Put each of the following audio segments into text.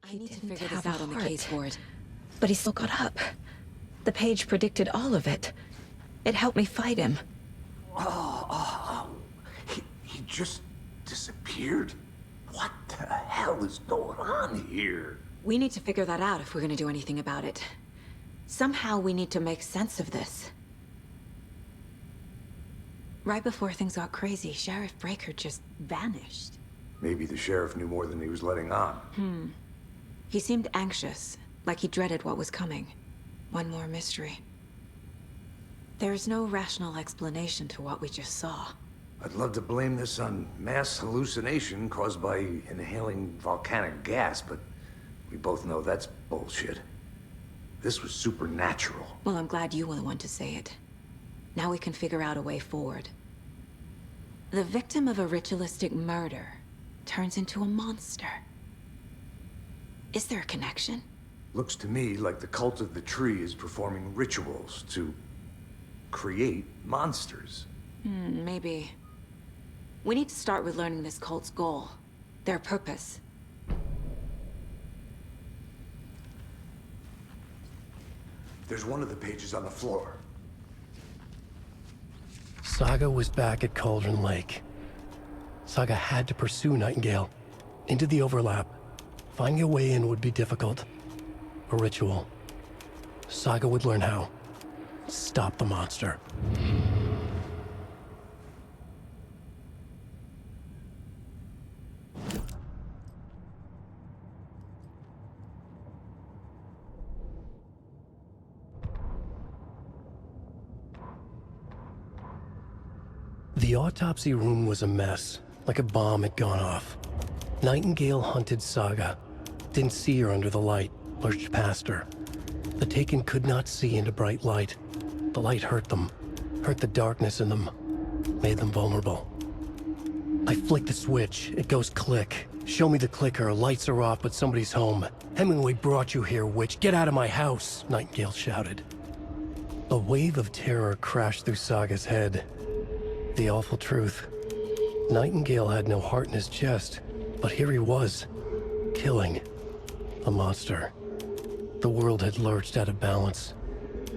I need to figure this out on the case board. But he still got up. The page predicted all of it. It helped me fight him. He just disappeared? What the hell is going on here? We need to figure that out if we're gonna do anything about it. Somehow we need to make sense of this. Right before things got crazy, Sheriff Breaker just vanished. Maybe the sheriff knew more than he was letting on. He seemed anxious, like he dreaded what was coming. One more mystery. There's no rational explanation to what we just saw. I'd love to blame this on mass hallucination caused by inhaling volcanic gas, but we both know that's bullshit. This was supernatural. Well, I'm glad you were the one to say it. Now we can figure out a way forward. The victim of a ritualistic murder turns into a monster. Is there a connection? Looks to me like the cult of the tree is performing rituals to create monsters. Maybe. We need to start with learning this cult's goal. Their purpose. There's one of the pages on the floor. Saga was back at Cauldron Lake. Saga had to pursue Nightingale into the overlap. Finding a way in would be difficult. A ritual. Saga would learn how. Stop the monster. The autopsy room was a mess, like a bomb had gone off. Nightingale hunted Saga. Didn't see her under the light, lurched past her. The Taken could not see into bright light. The light hurt them, hurt the darkness in them, made them vulnerable. I flick the switch, it goes click. Show me the clicker, lights are off, but somebody's home. Hemingway brought you here, witch. Get out of my house, Nightingale shouted. A wave of terror crashed through Saga's head. The awful truth. Nightingale had no heart in his chest, but here he was, killing a monster. The world had lurched out of balance.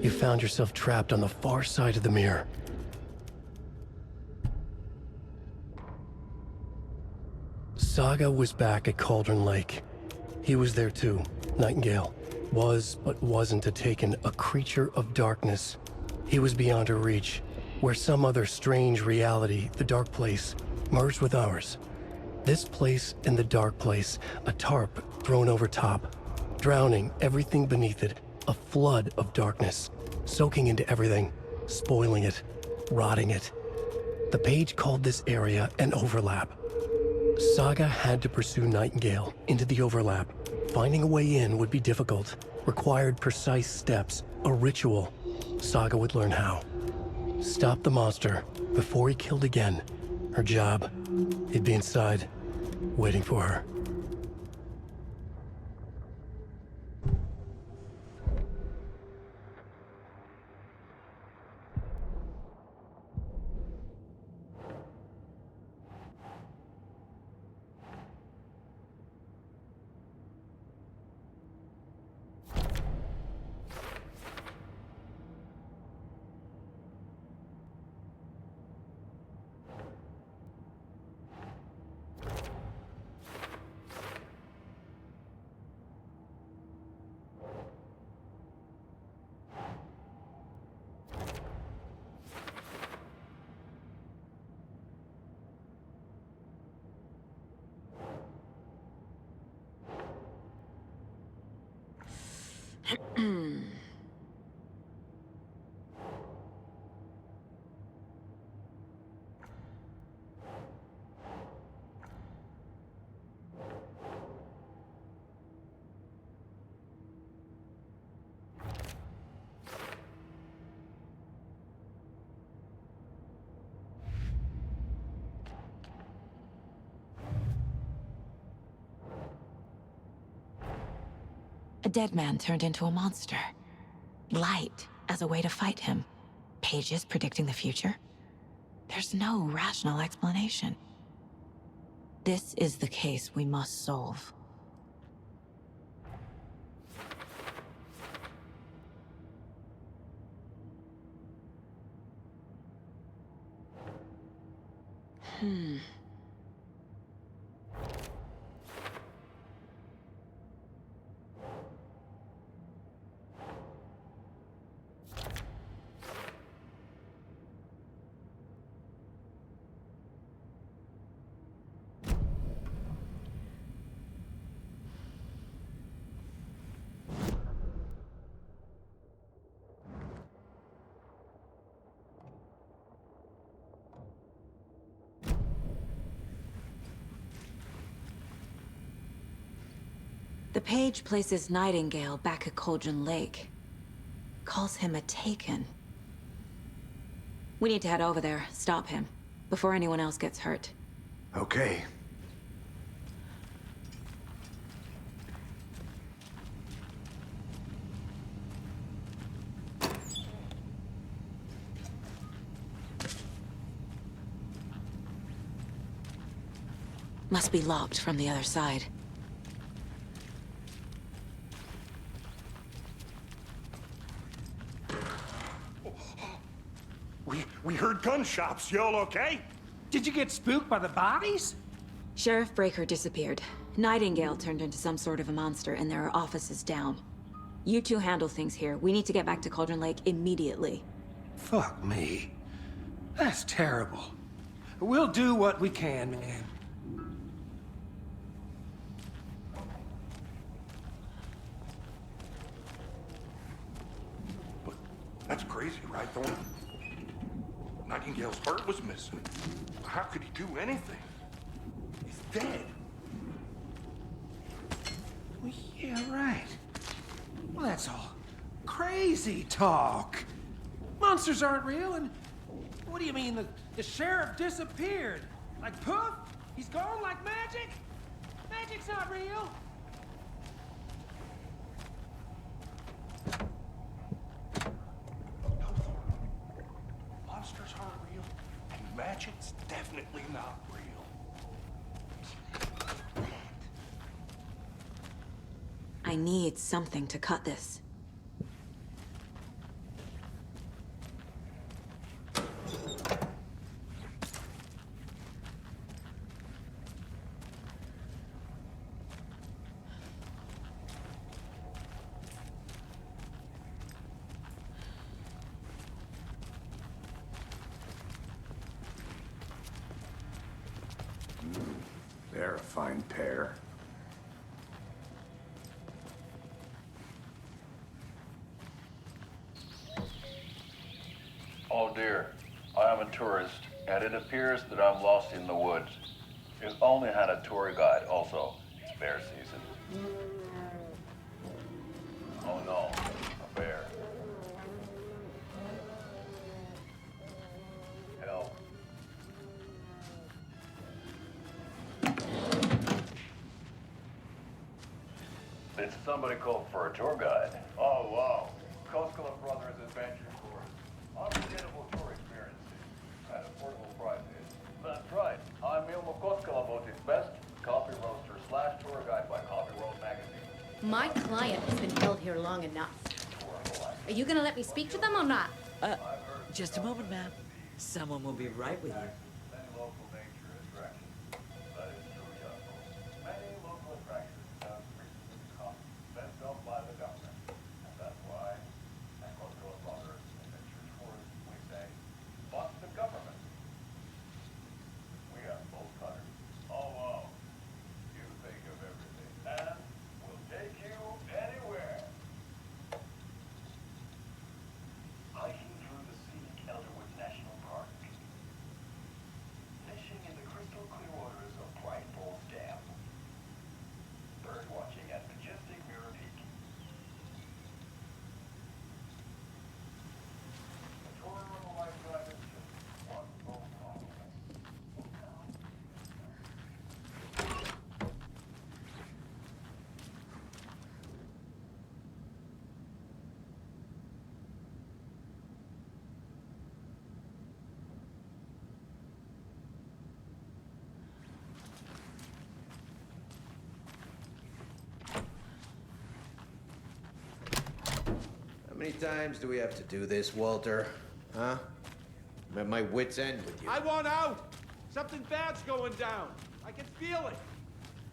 You found yourself trapped on the far side of the mirror. Saga was back at Cauldron Lake. He was there too, Nightingale. Was, but wasn't a Taken, a creature of darkness. He was beyond her reach, where some other strange reality, the dark place, merged with ours. This place and the dark place, a tarp thrown over top, drowning everything beneath it, a flood of darkness, soaking into everything, spoiling it, rotting it. The page called this area an overlap. Saga had to pursue Nightingale into the overlap. Finding a way in would be difficult, required precise steps, a ritual. Saga would learn how. Stop the monster before he killed again. Her job, he'd be inside, waiting for her. A dead man turned into a monster. Light as a way to fight him. Pages predicting the future. There's no rational explanation. This is the case we must solve. The page places Nightingale back at Cauldron Lake. Calls him a Taken. We need to head over there, stop him, before anyone else gets hurt. Okay. Must be locked from the other side. We heard gunshots. Y'all okay? Did you get spooked by the bodies? Sheriff Breaker disappeared. Nightingale turned into some sort of a monster, and there are offices down. You two handle things here. We need to get back to Cauldron Lake immediately. Fuck me. That's terrible. We'll do what we can, man. But that's crazy, right, Thorne? Nightingale's heart was missing. How could he do anything? He's dead. Well, yeah, right. Well, that's all crazy talk. Monsters aren't real, and what do you mean? The sheriff disappeared? Like poof? He's gone like magic? Magic's not real. No, Thorne. Monsters aren't real, and magic's definitely not real. I need something to cut this. They're a fine pair. Oh dear, I am a tourist, and it appears that I'm lost in the woods. We've only had a tour guide, also. It's bear season. Oh no, a bear. Help. Did somebody call for a tour guide? Oh wow, Koskela Brothers Adventure Tours. Unforgettable tour experiences at affordable prices. That's right. I'm Ilmo Koskela, its best coffee roaster / tour guide by Coffee World magazine. My client has been held here long enough. Are you gonna let me speak to them or not? Just a moment, ma'am. Someone will be right with you. Many local nature attractions. That is true, Yako. Many local attractions have recently become fenced up by the government. And that's why at Koskela Brothers Adventure Tours we say, fuck the government. We have both cutters. Oh wow. You think of everything. And we'll take you anywhere. Hiking through the scenic Elderwood National Park. Fishing in the crystal clear waters of Bright Falls Dam. Bird watching at majestic Mirror Peak. A tour of a lifetime is just one phone call away. How many times do we have to do this, Walter? Huh? I'm at my wit's end with you. I want out! Something bad's going down. I can feel it.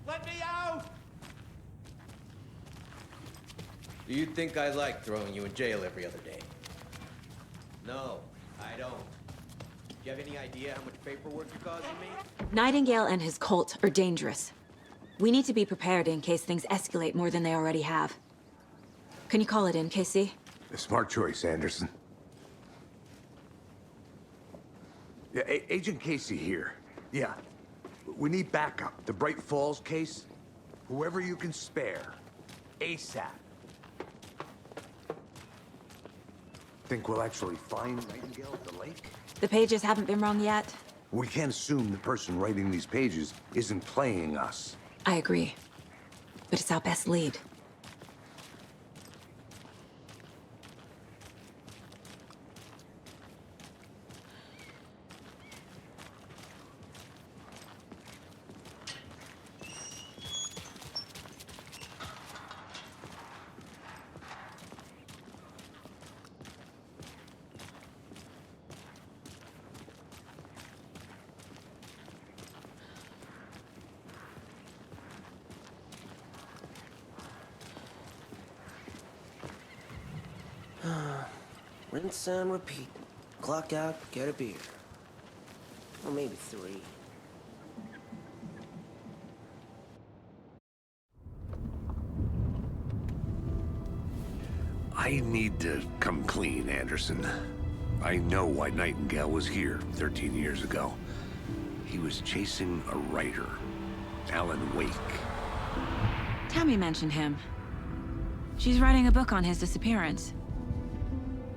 Let me out! Do you think I like throwing you in jail every other day? No, I don't. Do you have any idea how much paperwork you're causing me? Nightingale and his cult are dangerous. We need to be prepared in case things escalate more than they already have. Can you call it in, KC? A smart choice, Anderson. Yeah, Agent Casey here. Yeah. We need backup. The Bright Falls case. Whoever you can spare. ASAP. Think we'll actually find Nightingale at the lake? The pages haven't been wrong yet. We can't assume the person writing these pages isn't playing us. I agree. But it's our best lead. Rinse and repeat. Clock out, get a beer. Or maybe 3. I need to come clean, Anderson. I know why Nightingale was here 13 years ago. He was chasing a writer, Alan Wake. Tammy mentioned him. She's writing a book on his disappearance.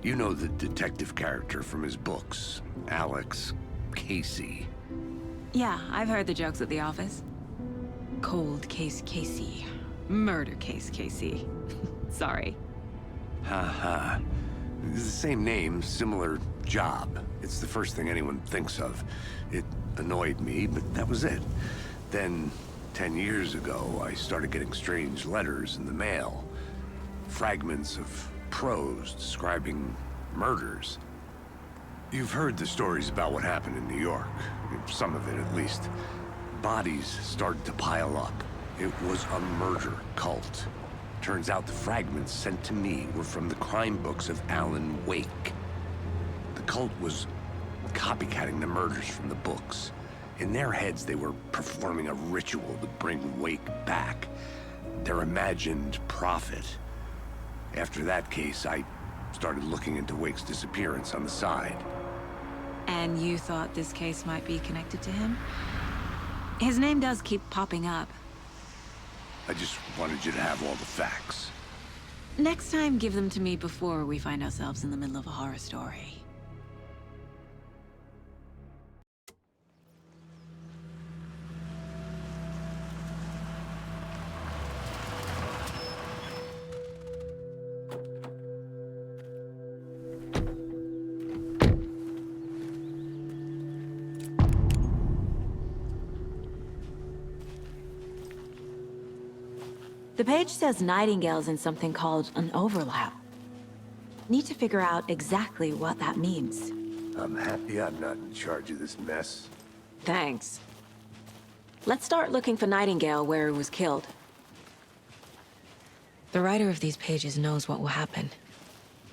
You know the detective character from his books, Alex Casey. Yeah, I've heard the jokes at the office. Cold case Casey. Murder case Casey. Sorry. Ha. It's the same name, similar job. It's the first thing anyone thinks of. It annoyed me, but that was it. Then, 10 years ago, I started getting strange letters in the mail. Fragments of prose describing murders. You've heard the stories about what happened in New York. Some of it, at least. Bodies started to pile up. It was a murder cult. Turns out the fragments sent to me were from the crime books of Alan Wake. The cult was copycatting the murders from the books. In their heads, they were performing a ritual to bring Wake back. Their imagined prophet. After that case, I started looking into Wake's disappearance on the side. And you thought this case might be connected to him? His name does keep popping up. I just wanted you to have all the facts. Next time, give them to me before we find ourselves in the middle of a horror story. The page says Nightingale's in something called an overlap. Need to figure out exactly what that means. I'm happy I'm not in charge of this mess. Thanks. Let's start looking for Nightingale where he was killed. The writer of these pages knows what will happen.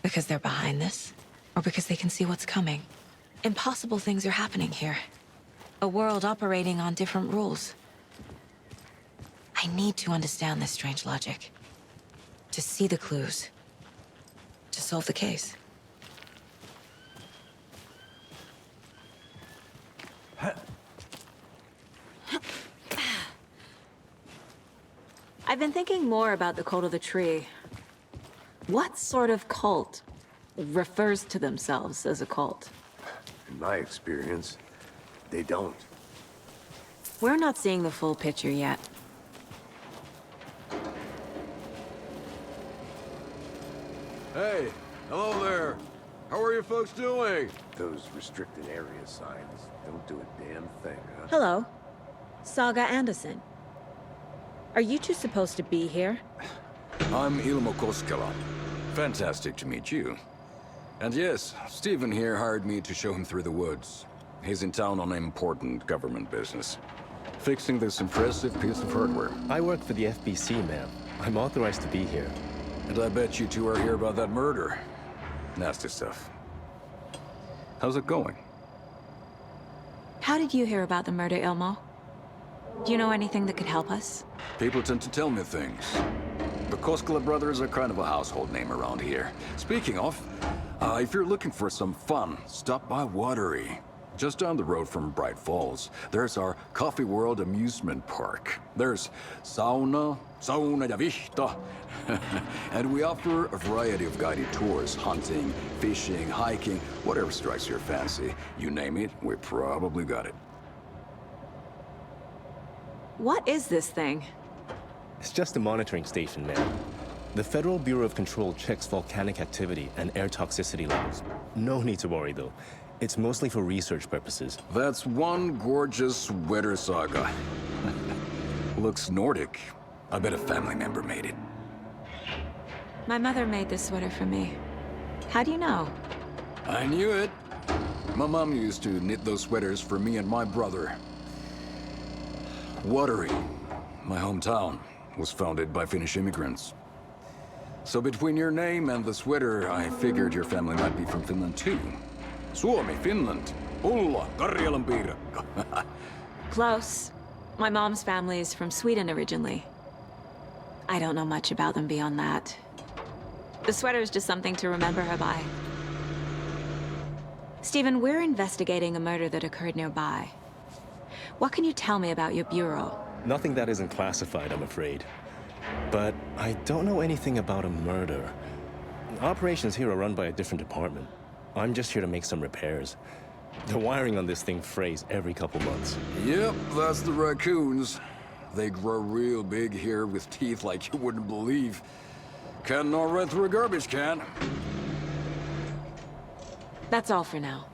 Because they're behind this, or because they can see what's coming. Impossible things are happening here. A world operating on different rules. I need to understand this strange logic. To see the clues. To solve the case. I've been thinking more about the Cult of the Tree. What sort of cult refers to themselves as a cult? In my experience, they don't. We're not seeing the full picture yet. Hey, hello there. How are you folks doing? Those restricted area signs don't do a damn thing, huh? Hello. Saga Anderson. Are you two supposed to be here? I'm Ilmo Koskela. Fantastic to meet you. And yes, Stephen here hired me to show him through the woods. He's in town on important government business. Fixing this impressive piece of hardware. I work for the FBC, ma'am. I'm authorized to be here. And I bet you two are here about that murder. Nasty stuff. How's it going? How did you hear about the murder, Ilmo? Do you know anything that could help us? People tend to tell me things. The Koskela brothers are kind of a household name around here. Speaking of, if you're looking for some fun, stop by Watery. Just down the road from Bright Falls, there's our Coffee World amusement park. There's sauna ja vihta. And we offer a variety of guided tours, hunting, fishing, hiking, whatever strikes your fancy. You name it, we probably got it. What is this thing? It's just a monitoring station, ma'am. The Federal Bureau of Control checks volcanic activity and air toxicity levels. No need to worry, though. It's mostly for research purposes. That's one gorgeous sweater, Saga. Looks Nordic. I bet a family member made it. My mother made this sweater for me. How do you know? I knew it. My mom used to knit those sweaters for me and my brother. Watery, my hometown, was founded by Finnish immigrants. So between your name and the sweater, I figured your family might be from Finland too. Suomi, Finland. Ulla, Karjalan piirakka. Close. My mom's family is from Sweden originally. I don't know much about them beyond that. The sweater is just something to remember her by. Stephen, we're investigating a murder that occurred nearby. What can you tell me about your bureau? Nothing that isn't classified, I'm afraid. But I don't know anything about a murder. Operations here are run by a different department. I'm just here to make some repairs. The wiring on this thing frays every couple months. Yep, that's the raccoons. They grow real big here with teeth like you wouldn't believe. Can't gnaw right through a garbage can. That's all for now.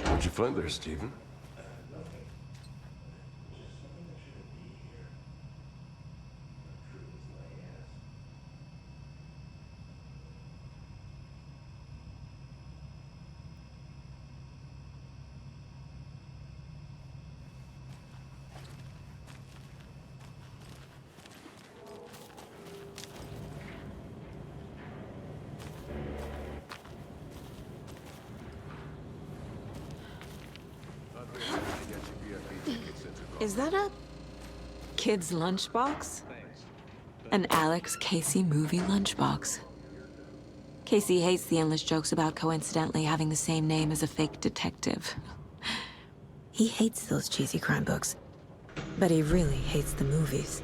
What'd you find there, Stephen? Is that a kid's lunchbox? An Alex Casey movie lunchbox. Casey hates the endless jokes about coincidentally having the same name as a fake detective. He hates those cheesy crime books, but he really hates the movies.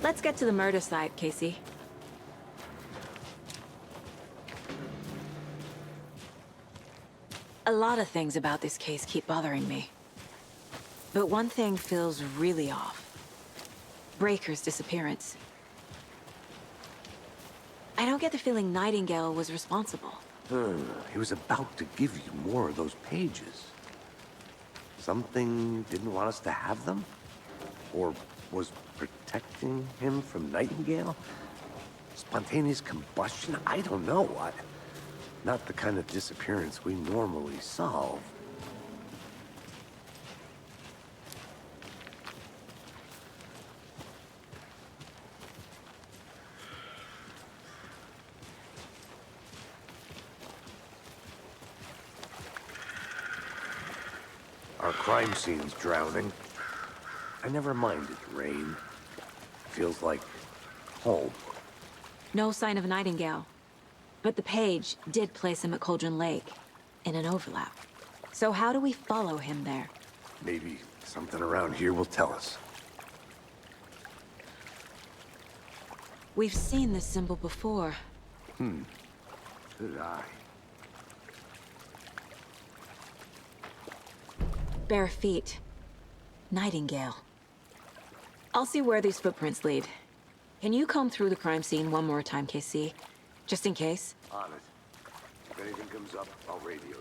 Let's get to the murder site, Casey. A lot of things about this case keep bothering me. But one thing feels really off. Breaker's disappearance. I don't get the feeling Nightingale was responsible. He was about to give you more of those pages. Something didn't want us to have them? Or was protecting him from Nightingale? Spontaneous combustion? I don't know. Not the kind of disappearance we normally solve. Our crime scene's drowning. I never minded rain. Feels like home. No sign of Nightingale. But the page did place him at Cauldron Lake, in an overlap. So how do we follow him there? Maybe something around here will tell us. We've seen this symbol before. So did I. Bare feet. Nightingale. I'll see where these footprints lead. Can you comb through the crime scene one more time, KC? Just in case? On it. If anything comes up, I'll radio you.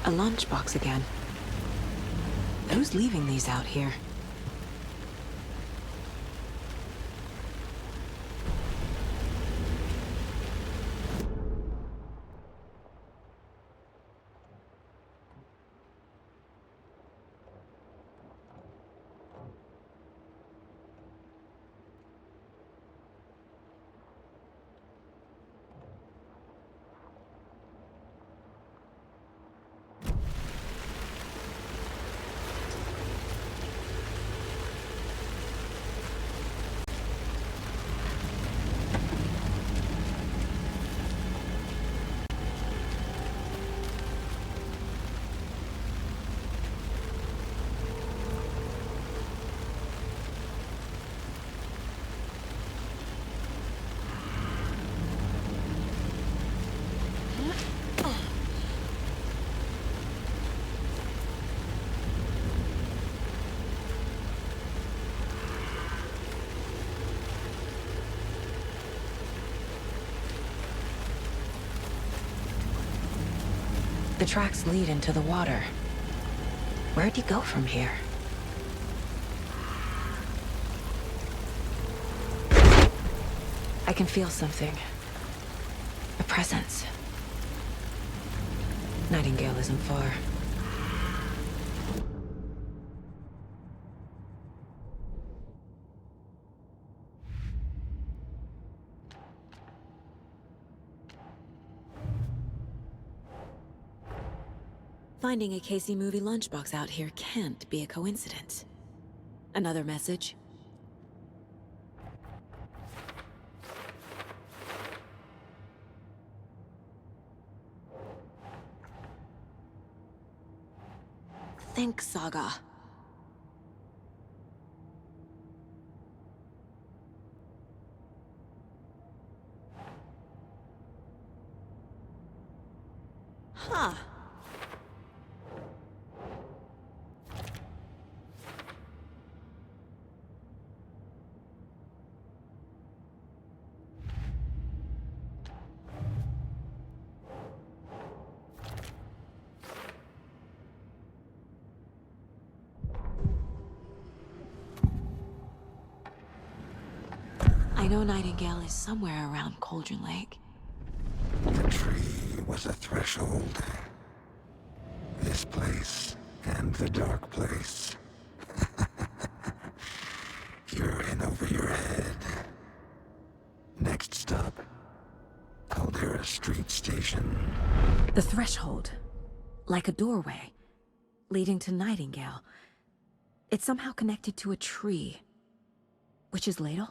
A lunchbox again. Who's leaving these out here? The tracks lead into the water. Where'd he go from here? I can feel something. A presence. Nightingale isn't far. Finding a Casey movie lunchbox out here can't be a coincidence. Another message? Think, Saga. Huh. I know Nightingale is somewhere around Cauldron Lake. The tree was a threshold. This place and the dark place. You're in over your head. Next stop, Caldera Street Station. The threshold. Like a doorway. Leading to Nightingale. It's somehow connected to a tree. Witch's Ladle?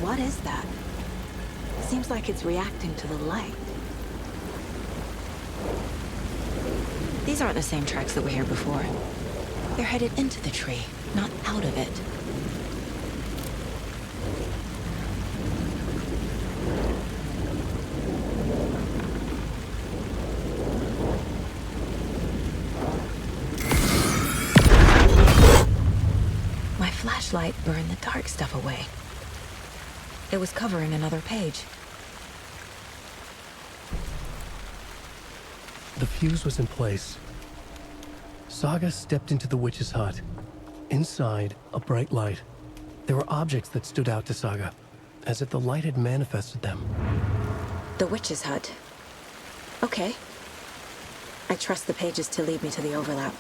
What is that? Seems like it's reacting to the light. These aren't the same tracks that were here before. They're headed into the tree, not out of it. My flashlight burned the dark stuff away. It was covering another page. The fuse was in place. Saga stepped into the witch's hut. Inside, a bright light. There were objects that stood out to Saga, as if the light had manifested them. The witch's hut. Okay. I trust the pages to lead me to the overlap.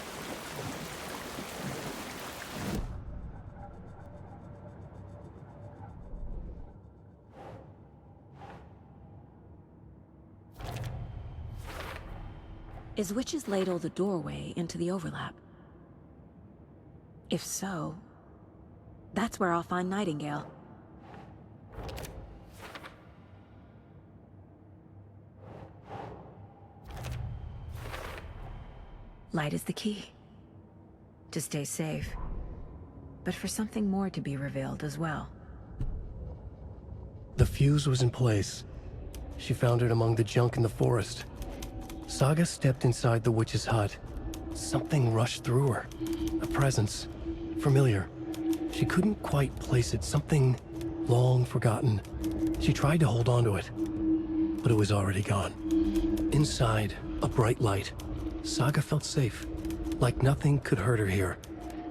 Is Witch's Ladle the doorway into the overlap? If so, that's where I'll find Nightingale. Light is the key. To stay safe. But for something more to be revealed as well. The fuse was in place. She found it among the junk in the forest. Saga stepped inside the witch's hut. Something rushed through her. A presence. Familiar. She couldn't quite place it. Something long forgotten. She tried to hold on to it, but it was already gone. Inside, a bright light. Saga felt safe. Like nothing could hurt her here.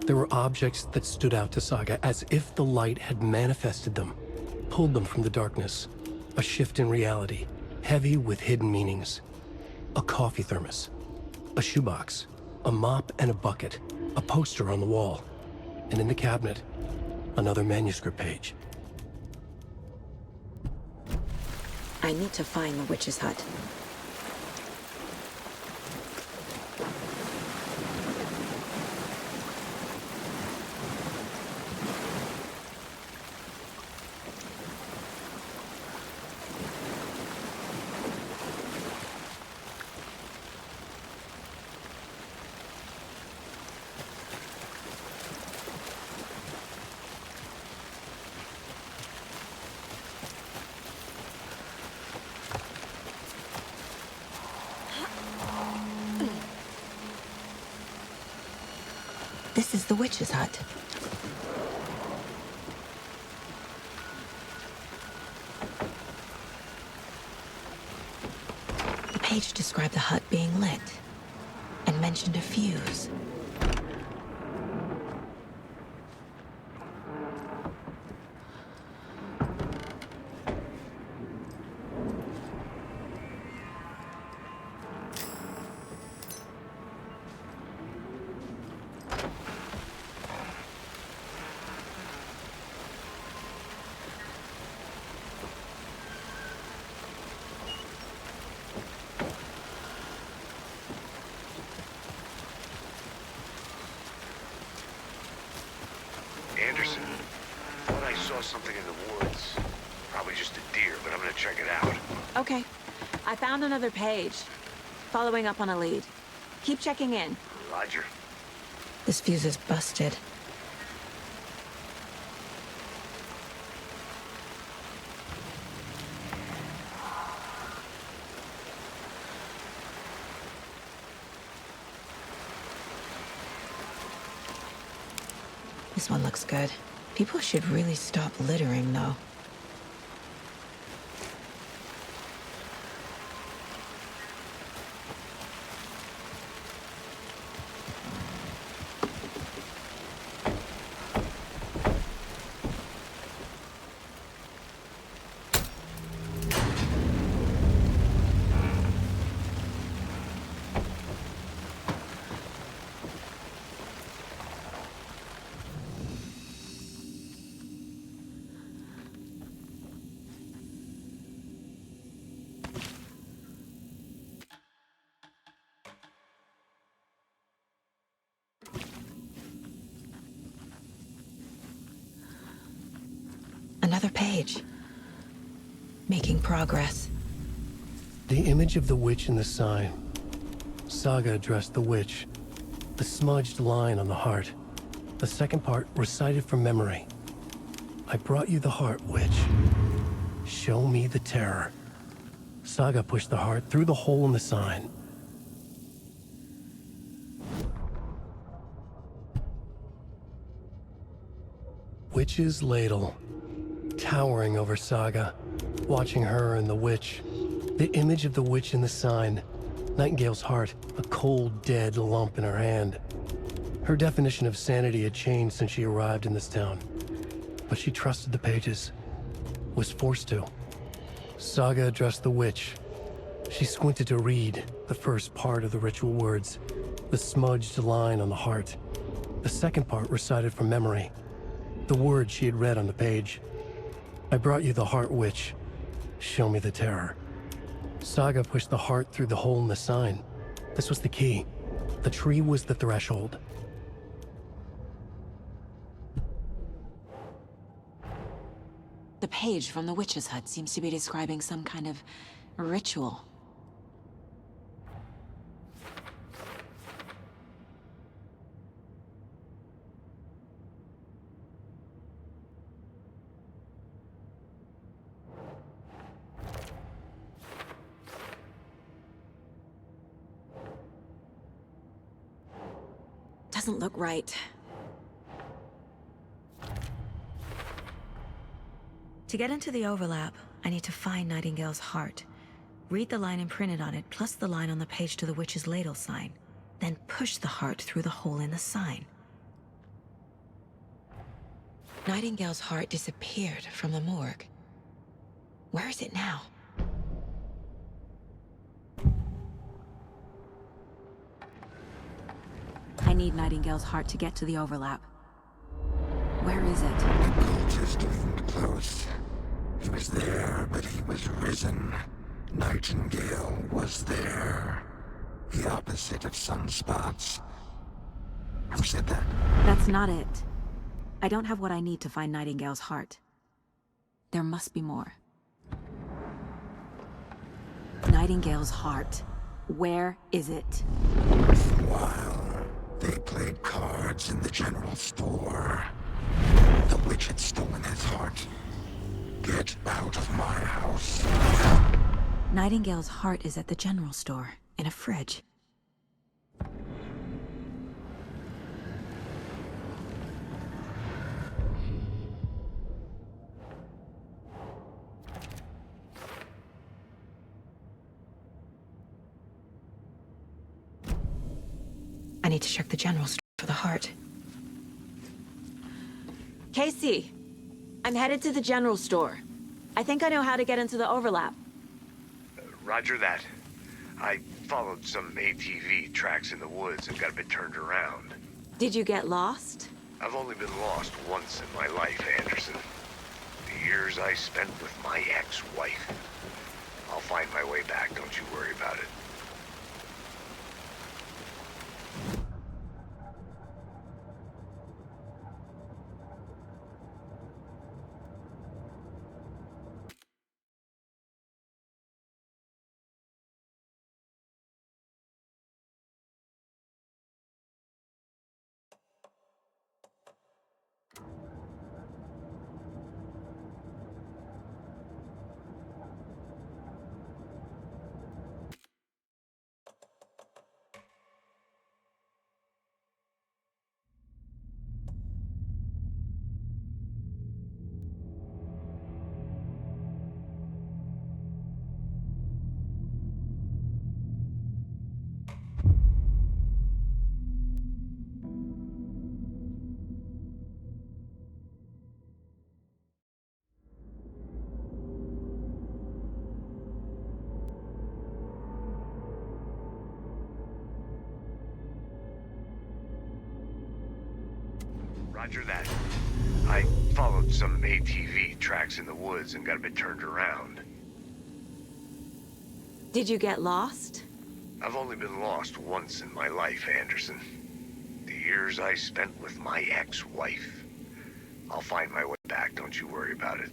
There were objects that stood out to Saga as if the light had manifested them. Pulled them from the darkness. A shift in reality. Heavy with hidden meanings. A coffee thermos, a shoebox, a mop and a bucket, a poster on the wall, and in the cabinet, another manuscript page. I need to find the witch's hut. This is the witch's hut. The page described the hut being lit and mentioned a fuse. Anderson, I thought I saw something in the woods. Probably just a deer, but I'm gonna check it out. Okay. I found another page. Following up on a lead. Keep checking in. Roger. This fuse is busted. This one looks good. People should really stop littering, though. Another page. Making progress. The image of the witch in the sign. Saga addressed the witch. The smudged line on the heart. The second part recited from memory. I brought you the heart, witch. Show me the terror. Saga pushed the heart through the hole in the sign. Witch's ladle. Towering over Saga, watching her and the witch. The image of the witch in the sign. Nightingale's heart, a cold, dead lump in her hand. Her definition of sanity had changed since she arrived in this town. But she trusted the pages. Was forced to. Saga addressed the witch. She squinted to read the first part of the ritual words. The smudged line on the heart. The second part recited from memory. The words she had read on the page. I brought you the heart, witch. Show me the terror. Saga pushed the heart through the hole in the sign. This was the key. The tree was the threshold. The page from the witch's hut seems to be describing some kind of ritual. Doesn't look right. To get into the overlap, I need to find Nightingale's heart. Read the line imprinted on it, plus the line on the page to the witch's ladle sign. Then push the heart through the hole in the sign. Nightingale's heart disappeared from the morgue. Where is it now? I need Nightingale's heart to get to the overlap. Where is it? The cultist leaned close. He was there, but he was risen. Nightingale was there. The opposite of sunspots. Who said that? That's not it. I don't have what I need to find Nightingale's heart. There must be more. Nightingale's heart. Where is it? While they played cards in the general store, the witch had stolen his heart. Get out of my house. Nightingale's heart is at the general store, in a fridge. I need to check the general store for the heart. Casey, I'm headed to the general store. I think I know how to get into the overlap. Roger that. I followed some ATV tracks in the woods and got a bit turned around. Did you get lost? I've only been lost once in my life, Anderson. The years I spent with my ex-wife. I'll find my way back, don't you worry about it. Roger that. I followed some ATV tracks in the woods and got a bit turned around. Did you get lost? I've only been lost once in my life, Anderson. The years I spent with my ex-wife. I'll find my way back, don't you worry about it.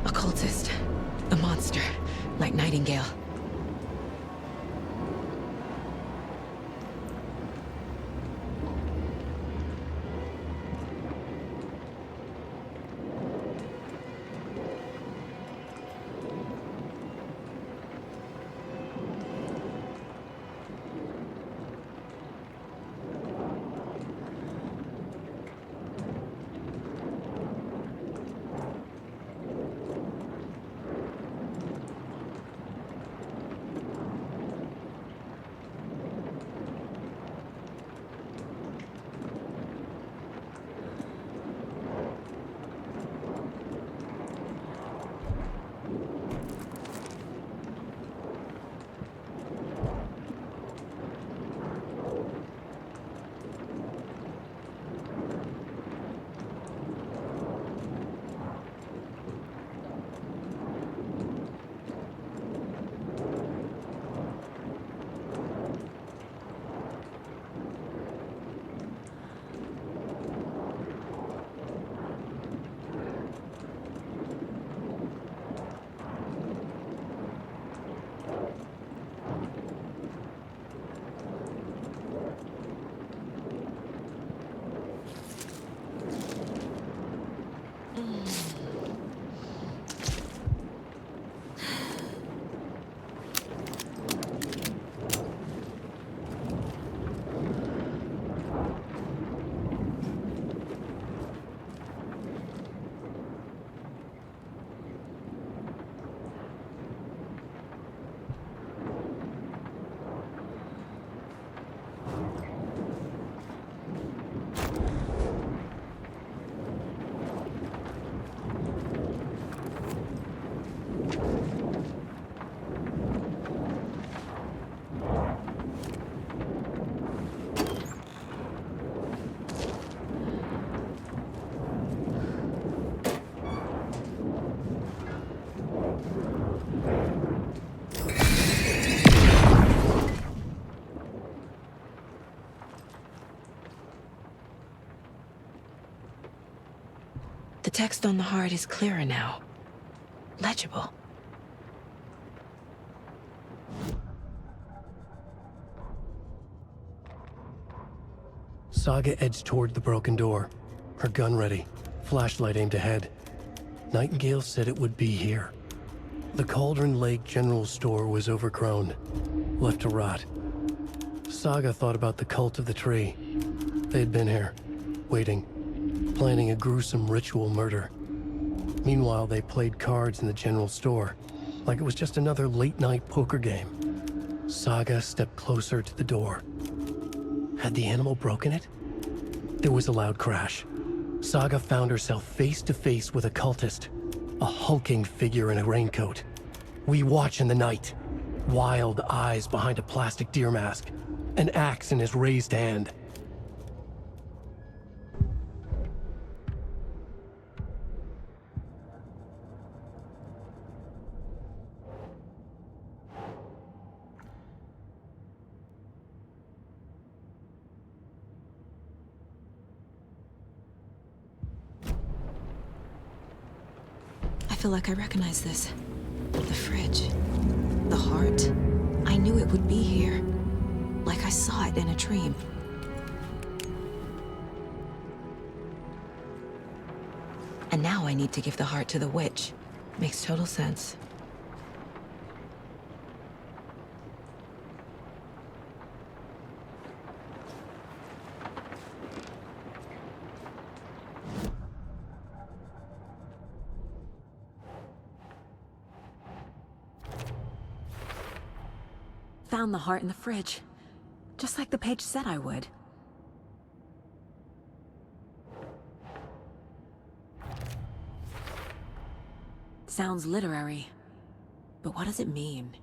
Occultist. A monster. Like Nightingale. text on the heart is clearer now. Legible. Saga edged toward the broken door, her gun ready, flashlight aimed ahead. Nightingale said it would be here. The Cauldron Lake General Store was overgrown, left to rot. Saga thought about the cult of the tree. They had been here, waiting, planning a gruesome ritual murder. Meanwhile, they played cards in the general store, like it was just another late-night poker game. Saga stepped closer to the door. Had the animal broken it? There was a loud crash. Saga found herself face to face with a cultist, a hulking figure in a raincoat. We watch in the night, wild eyes behind a plastic deer mask, an axe in his raised hand. I feel like I recognize this. The fridge. The heart. I knew it would be here. Like I saw it in a dream. And now I need to give the heart to the witch. Makes total sense. Found the heart in the fridge. Just like the page said I would. Sounds literary. But what does it mean?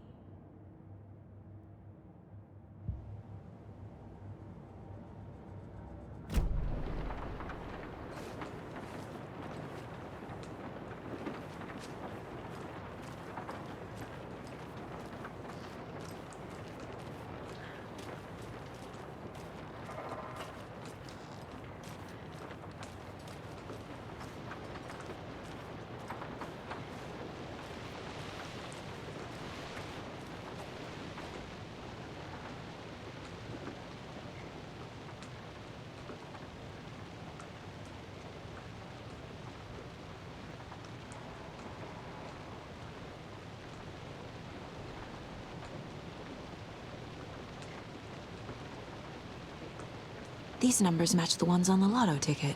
These numbers match the ones on the lotto ticket.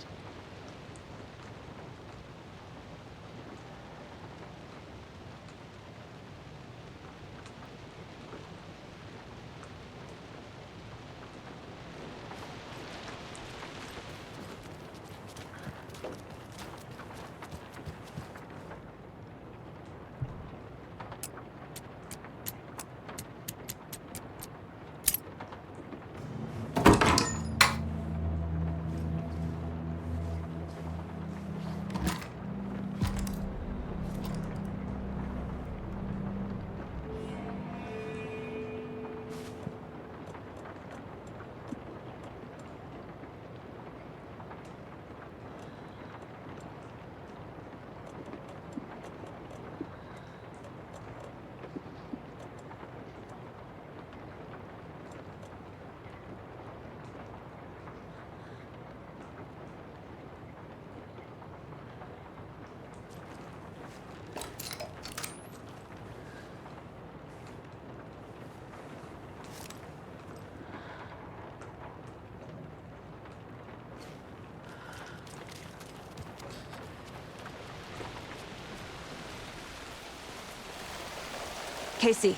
Casey,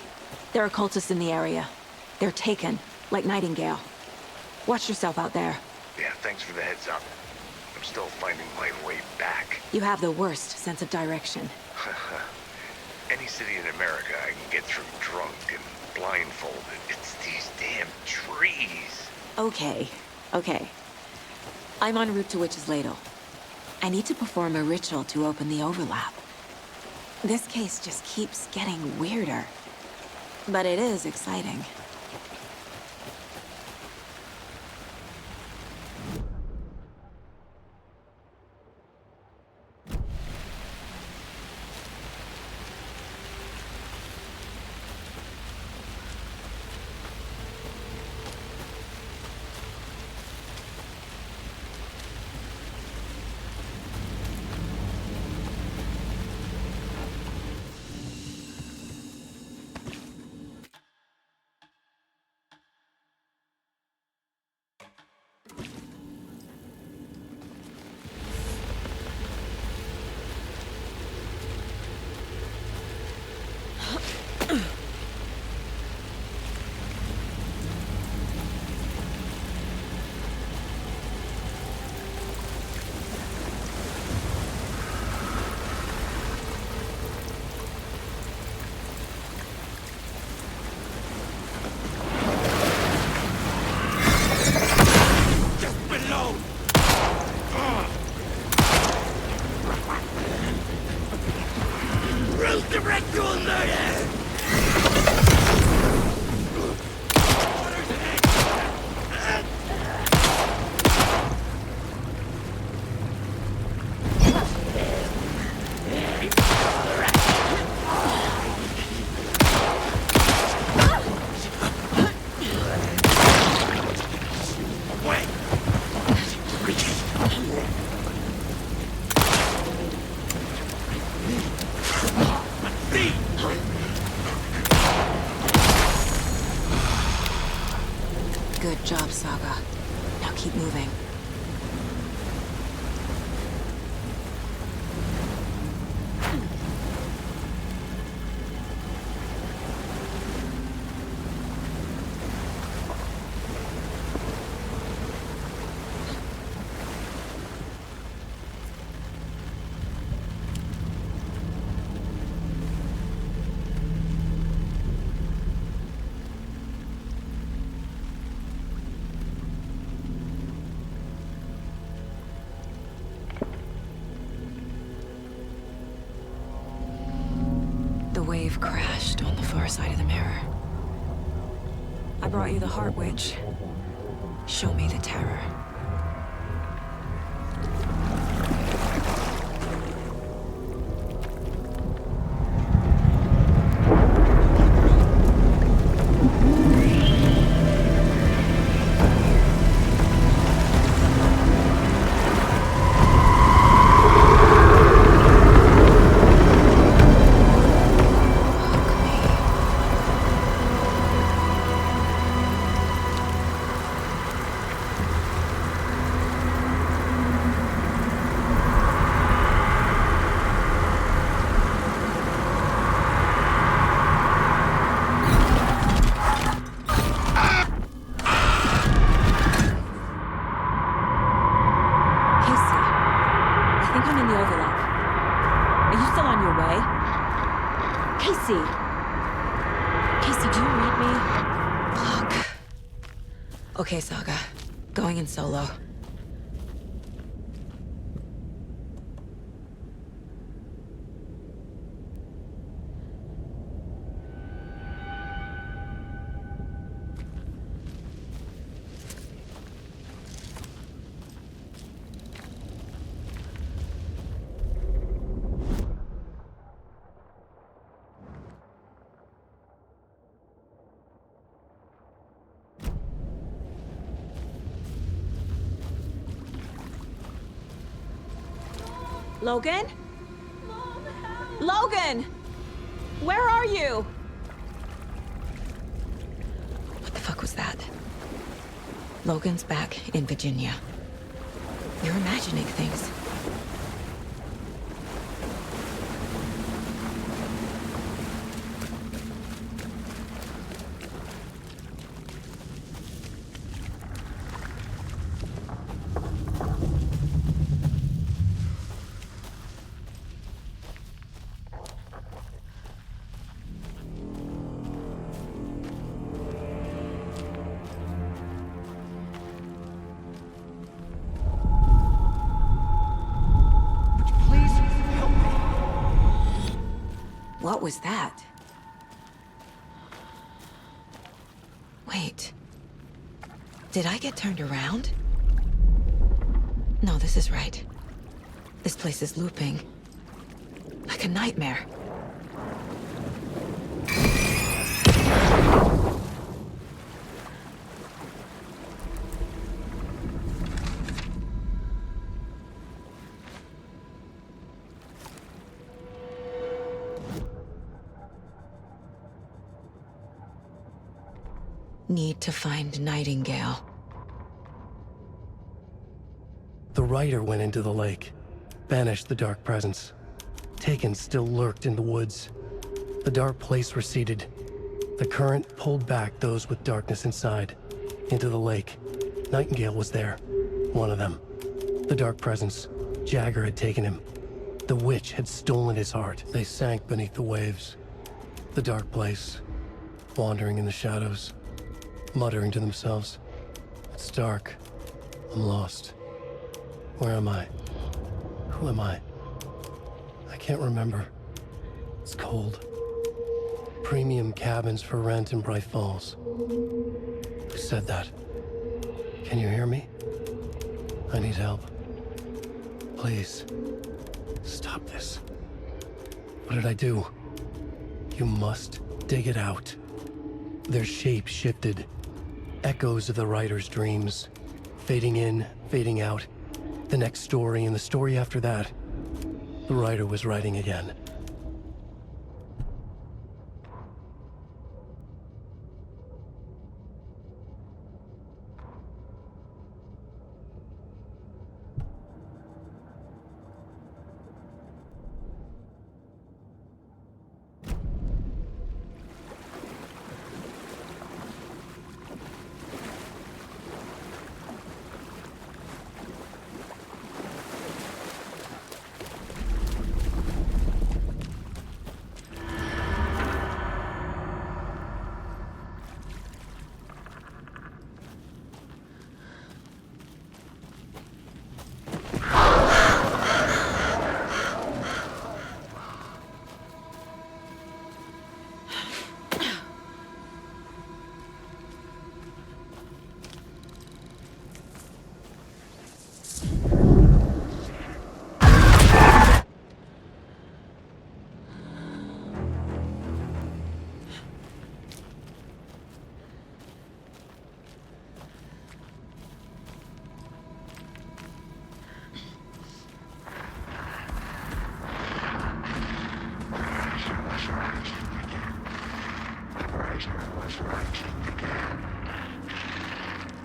there are cultists in the area. They're taken, like Nightingale. Watch yourself out there. Yeah, thanks for the heads up. I'm still finding my way back. You have the worst sense of direction. Any city in America I can get through drunk and blindfolded. It's these damn trees. Okay. I'm en route to Witch's Ladle. I need to perform a ritual to open the overlap. This case just keeps getting weirder. But it is exciting. Good job, Saga. Now keep moving. The wave crashed on the far side of the mirror. I brought you the Heart Witch. Show me the terror. Okay, Saga. Going in solo. Logan? Logan! Where are you? What the fuck was that? Logan's back in Virginia. You're imagining things. What was that? Wait. Did I get turned around? No, this is right. This place is looping. Like a nightmare. Need to find Nightingale. The rider went into the lake, banished the dark presence. Taken still lurked in the woods. The dark place receded. The current pulled back those with darkness inside, into the lake. Nightingale was there, one of them. The dark presence, Jagger had taken him. The witch had stolen his heart. They sank beneath the waves. The dark place, wandering in the shadows, muttering to themselves. It's dark. I'm lost. Where am I? Who am I? I can't remember. It's cold. Premium cabins for rent in Bright Falls. Who said that? Can you hear me? I need help. Please. Stop this. What did I do? You must dig it out. Their shape shifted. Echoes of the writer's dreams. Fading in, fading out. The next story and the story after that. The writer was writing again.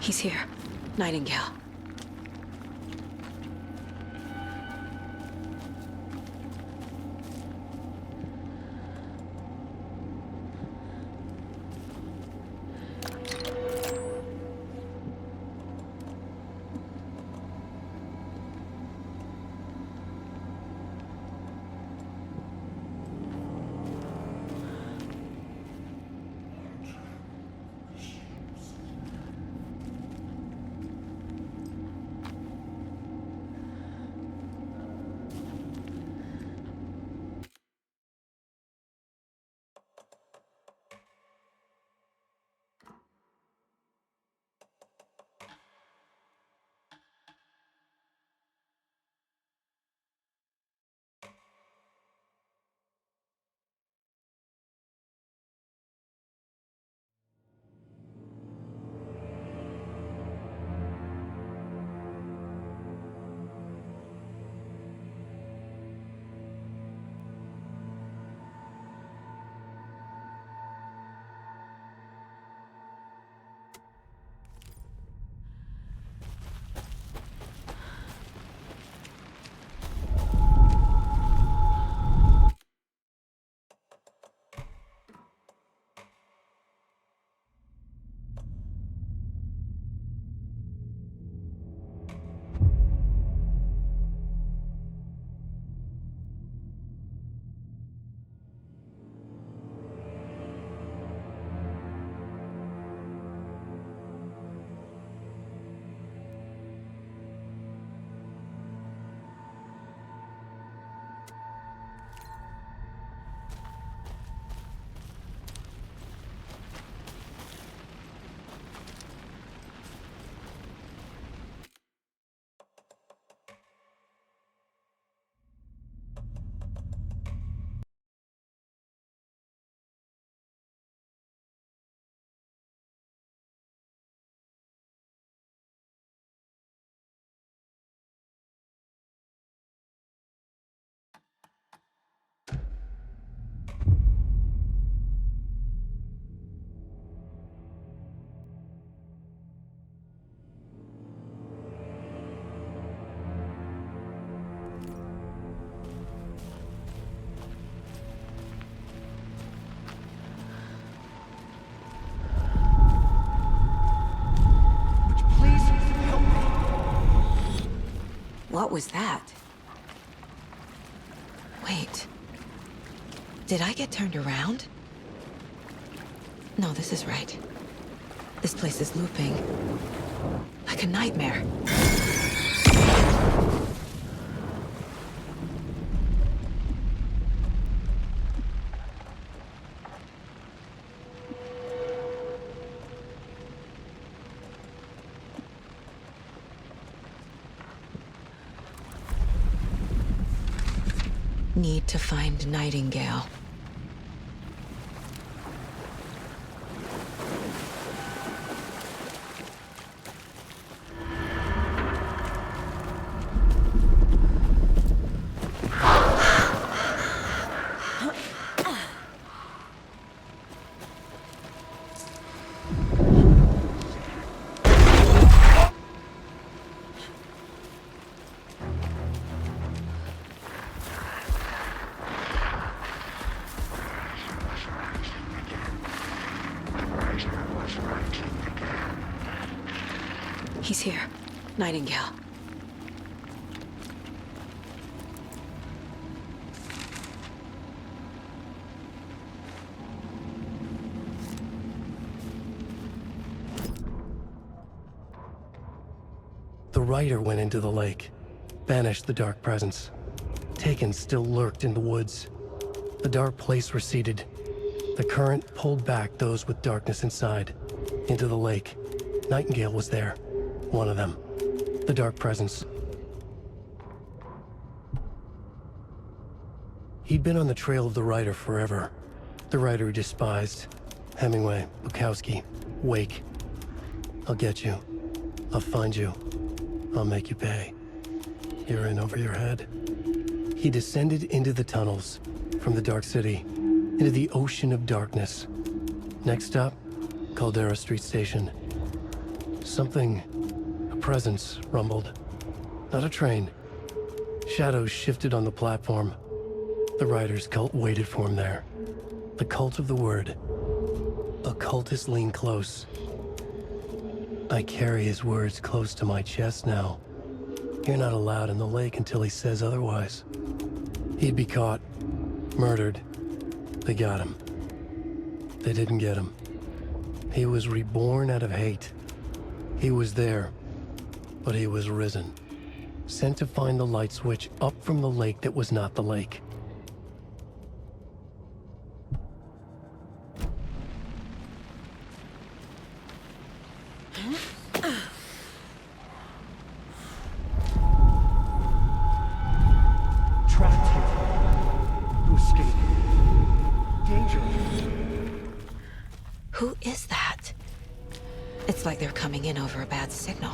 He's here. Nightingale. What was that? Wait. Did I get turned around? No, this is right. This place is looping. Like a nightmare. Need to find Nightingale. He's here. Nightingale. The Rider went into the lake, banished the dark presence. Taken still lurked in the woods. The dark place receded. The current pulled back those with darkness inside, into the lake. Nightingale was there. One of them. The dark presence. He'd been on the trail of the Rider forever. The Rider he despised. Hemingway, Bukowski, Wake. I'll get you. I'll find you. I'll make you pay. You're in over your head. He descended into the tunnels, from the Dark City, into the ocean of darkness. Next stop, Caldera Street Station. Something, a presence, rumbled. Not a train. Shadows shifted on the platform. The rider's cult waited for him there. The cult of the word. Occultists lean close. I carry his words close to my chest now. You're not allowed in the lake until he says otherwise. He'd be caught, murdered. They got him. They didn't get him. He was reborn out of hate. He was there, but he was risen. Sent to find the light switch up from the lake that was not the lake. Trapped here. To escape. Danger. Who is that? It's like they're coming in over a bad signal.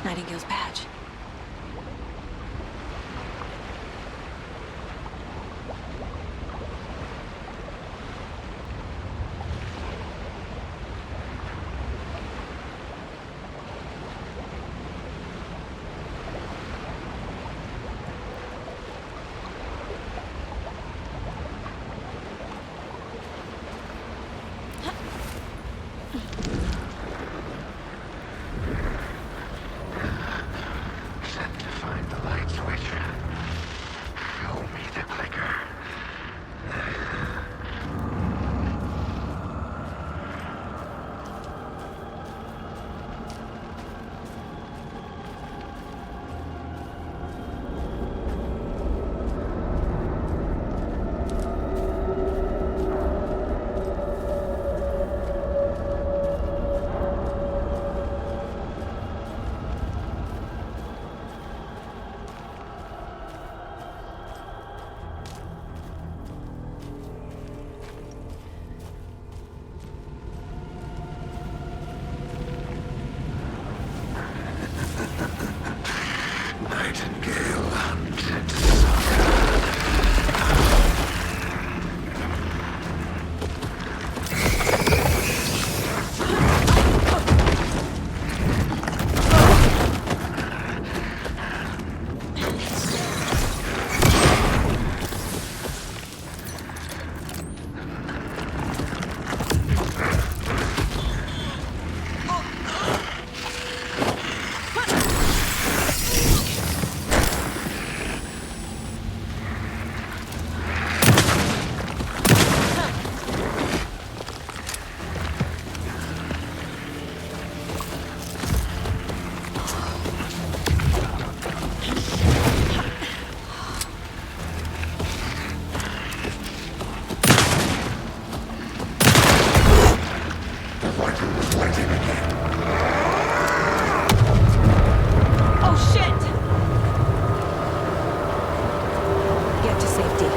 Nightingale's badge. Sent to find the light switch. Show me the clicker. Nightingale hunted Oh shit! Get to safety.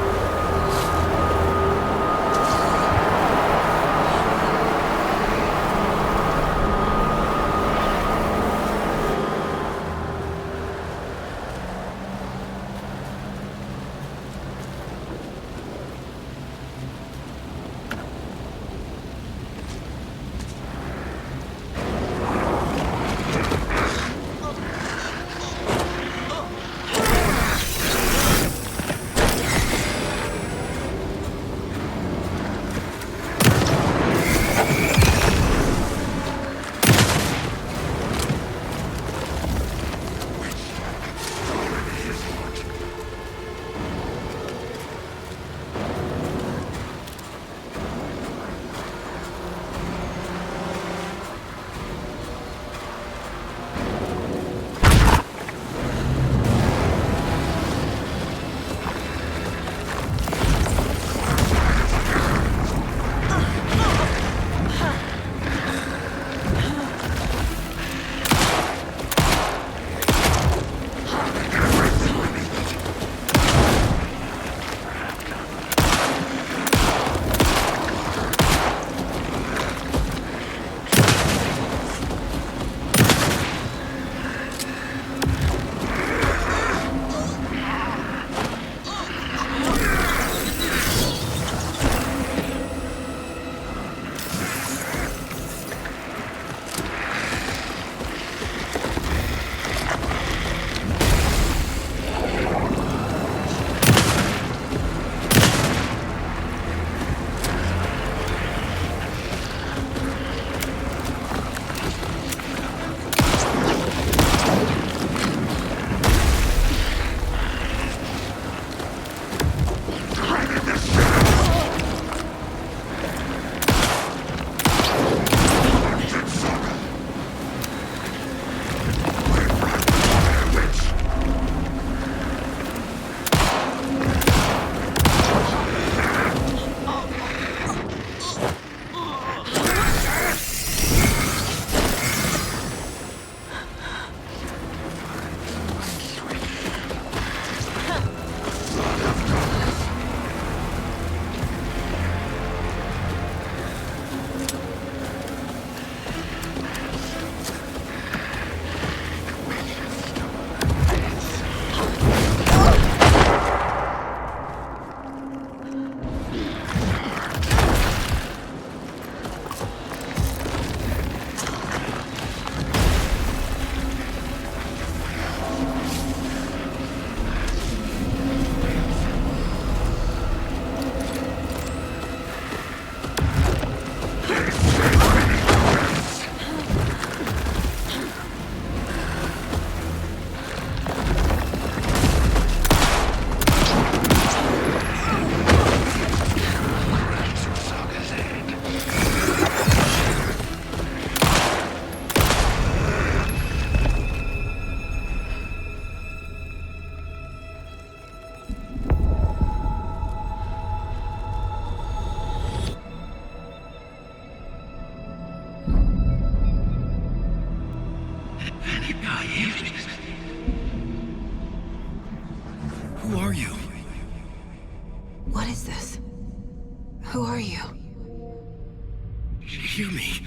Hear me.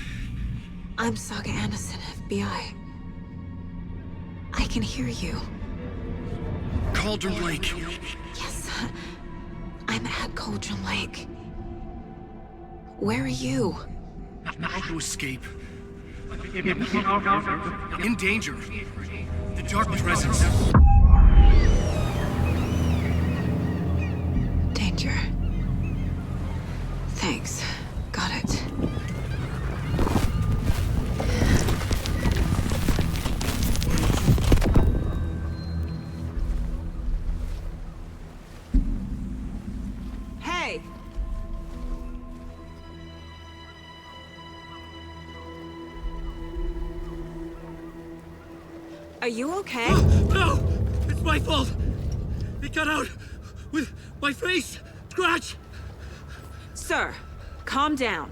I'm Saga Anderson, FBI. I can hear you. Cauldron Lake. Yes, I'm at Cauldron Lake. Where are you? How to escape. In danger. The dark presence. Danger. Thanks. Got it. Hey! Are you okay? No! It's my fault! It got out with my face! Scratch! Sir, calm down.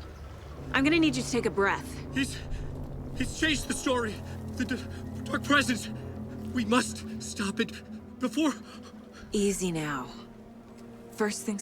I'm gonna need you to take a breath. He's changed the story. The dark presence. We must stop it before... Easy now. First things